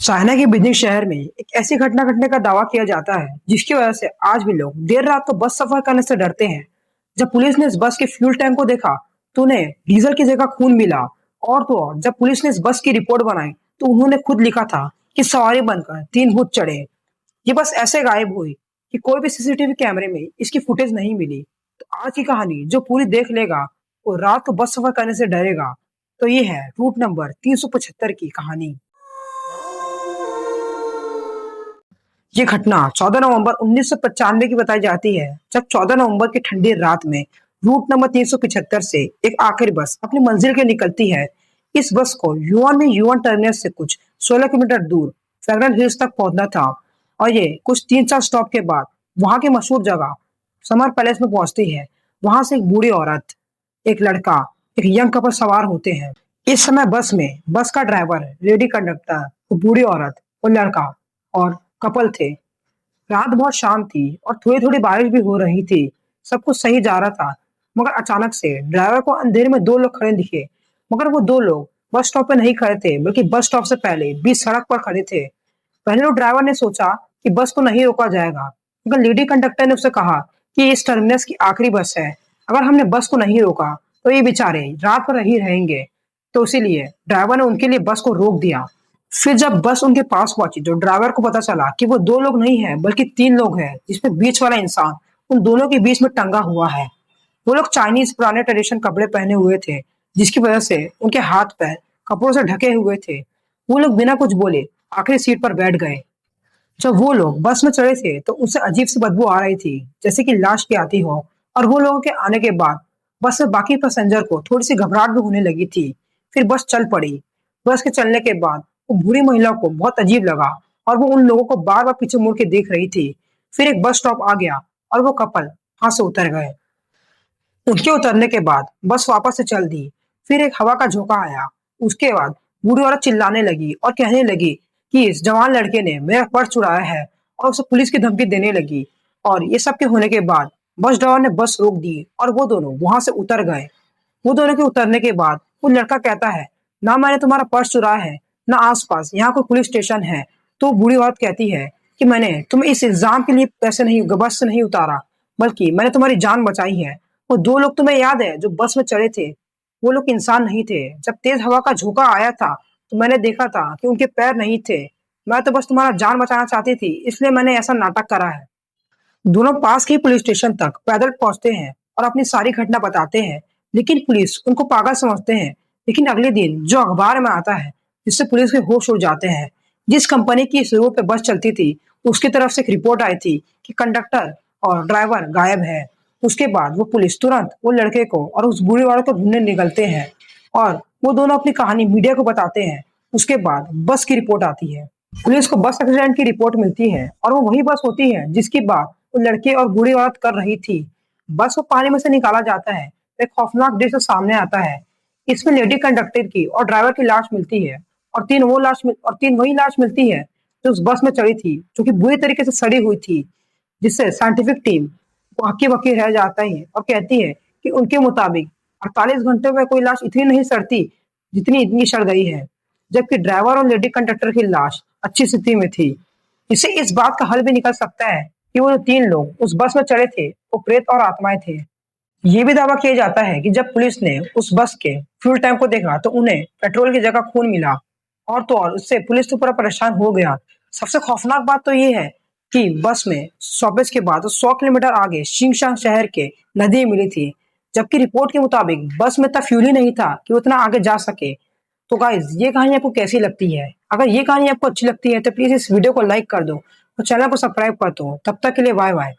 China के Beijing शहर में एक ऐसी घटना घटने का दावा किया जाता है जिसकी वजह से आज भी लोग देर रात को बस सफर करने से डरते हैं। जब पुलिस ने इस बस के फ्यूल टैंक को देखा तो उन्हें डीजल की जगह खून मिला। और तो और जब पुलिस ने इस बस की रिपोर्ट बनाई तो उन्होंने खुद लिखा था कि सवारी बनकर 3 भूत चढ़े। ये बस ऐसे गायब हुई कि कोई भी सीसीटीवी कैमरे में इसकी फुटेज नहीं मिली। तो आज की कहानी जो पूरी देख लेगा वो रात को बस सफर करने से डरेगा। तो ये है रूट नंबर 375 की कहानी। ये घटना 14 नवंबर 1995 की बताई जाती है, जब 14 नवंबर की ठंडी रात में रूट नंबर 375 से एक आखिरी बस अपनी मंजिल के निकलती है। इस बस को युआन में युआन टर्मिनस से कुछ 16 किलोमीटर दूर फ्रैग्रेंट हिल्स तक पहुंचना था। और ये कुछ 3-4 स्टॉप के बाद वहां की मशहूर जगह समर पैलेस में पहुंचती है। वहां से एक बूढ़ी औरत, एक लड़का, एक यंग कपल सवार होते हैं। इस समय बस में बस का ड्राइवर, लेडी कंडक्टर, वो बूढ़ी औरत, वो लड़का और कपल थे। रात बहुत शांत थी और थोड़ी-थोड़ी बारिश भी हो रही थी। सब कुछ सही जा रहा था, मगर अचानक से ड्राइवर को अंधेरे में 2 लोग खड़े दिखे। मगर वो 2 लोग बस स्टॉप पे नहीं खड़े थे, बल्कि बस स्टॉप से पहले बीच सड़क पर खड़े थे। पहले तो ड्राइवर ने सोचा कि बस को नहीं रोका जाएगा, मगर लेडी कंडक्टर ने उससे कहा कि इस टर्मिनस की आखिरी बस है। अगर हमने बस को नहीं रोका, तो ये बेचारे रात भर ही रहेंगे। तो इसीलिए ड्राइवर ने उनके लिए बस को रोक दिया। फिर जब बस उनके पास पहुंची तो ड्राइवर को पता चला कि वो 2 लोग नहीं हैं, बल्कि 3 लोग हैं, जिसमें बीच वाला इंसान उन दोनों के बीच में टंगा हुआ है। वो लोग चाइनीज पुराने ट्रेडिशन कपड़े पहने हुए थे, जिसकी वजह से उनके हाथ पैर कपड़ों से ढके हुए थे। वो लोग बिना कुछ बोले आखिरी सीट पर बैठ गए। जब वो लोग बस में चढ़े थे तो उनसे अजीब सी बदबू आ रही थी, जैसे कि लाश की आती हो। और वो लोगों के आने के बाद बस में बाकी पैसेंजर को थोड़ी सी घबराहट भी होने लगी थी। फिर बस चल पड़ी। बस के चलने के बाद वो बूढ़ी महिला को बहुत अजीब लगा और वो उन लोगों को बार बार पीछे मुड़ के देख रही थी। फिर एक बस स्टॉप आ गया और वो कपल वहां से उतर गए। उनके उतरने के बाद बस वापस से चल दी। फिर एक हवा का झोंका आया। उसके बाद बूढ़ी औरत चिल्लाने लगी और कहने लगी कि इस जवान लड़के ने मेरा पर्स चुराया है, और उसे पुलिस की धमकी देने लगी। और ये सब के होने के बाद बस ड्राइवर ने बस रोक दी और वो दोनों वहां से उतर गए। वो दोनों के उतरने के बाद वो लड़का कहता है, ना मैंने तुम्हारा पर्स चुराया है, ना आसपास यहाँ कोई पुलिस स्टेशन है। तो बूढ़ी औरत कहती है कि मैंने तुम्हें इस इल्जाम के लिए पैसे नहीं, बस से नहीं उतारा, बल्कि मैंने तुम्हारी जान बचाई है। वो 2 लोग तुम्हें याद है जो बस में चढ़े थे? वो लोग इंसान नहीं थे। जब तेज हवा का झोंका आया था तो मैंने देखा था कि उनके पैर नहीं थे। मैं तो बस तुम्हारा जान बचाना चाहती थी, इसलिए मैंने ऐसा नाटक करा है। दोनों पास के ही पुलिस स्टेशन तक पैदल पहुंचते हैं और अपनी सारी घटना बताते हैं, लेकिन पुलिस उनको पागल समझते हैं। लेकिन अगले दिन जो अखबार में आता है, जिससे पुलिस के होश उड़ जाते हैं। जिस कंपनी की इस रूट पे बस चलती थी, उसकी तरफ से एक रिपोर्ट आई थी कि कंडक्टर और ड्राइवर गायब है। उसके बाद वो पुलिस तुरंत वो लड़के को और उस बूढ़ी औरत को ढूंढने निकलते हैं और वो दोनों अपनी कहानी मीडिया को बताते हैं। उसके बाद बस की रिपोर्ट आती है। पुलिस को बस एक्सीडेंट की रिपोर्ट मिलती है और वो वही बस होती है जिसकी बात वो लड़के और बूढ़ी औरत कर रही थी। बस को पानी में से निकाला जाता है। एक खौफनाक दृश्य सामने आता है। इसमें लेडी कंडक्टर की और ड्राइवर की लाश मिलती है, और 3 वही लाश मिलती है जो उस बस में चढ़ी थी, जो कि बुरी तरीके से सड़ी हुई थी। जिससे साइंटिफिक टीम वो हक्की बक्की रह जाता है और कहती है कि उनके मुताबिक 48 घंटे में कोई लाश इतनी नहीं सड़ती जितनी इतनी सड़ गई है। जबकि ड्राइवर और लेडी कंडक्टर की लाश अच्छी स्थिति में थी। इससे इस बात का हल भी निकल सकता है कि वो जो 3 लोग उस बस में चढ़े थे वो प्रेत और आत्माएं थे। ये भी दावा किया जाता है कि जब पुलिस ने उस बस के फ्यूल टैंक को देखा तो उन्हें पेट्रोल की जगह खून मिला। और तो और उससे पुलिस तो पूरा परेशान हो गया। सबसे खौफनाक बात तो ये है कि बस में स्टॉपेज के बाद 100 किलोमीटर आगे शिंगशांग शहर के नदी मिली थी। जबकि रिपोर्ट के मुताबिक बस में इतना फ्यूल ही नहीं था कि वो इतना आगे जा सके। तो गाइज, ये कहानी आपको कैसी लगती है? अगर ये कहानी आपको अच्छी लगती है तो प्लीज इस वीडियो को लाइक कर दो और चैनल को सब्सक्राइब कर दो। तब तक के लिए बाय बाय।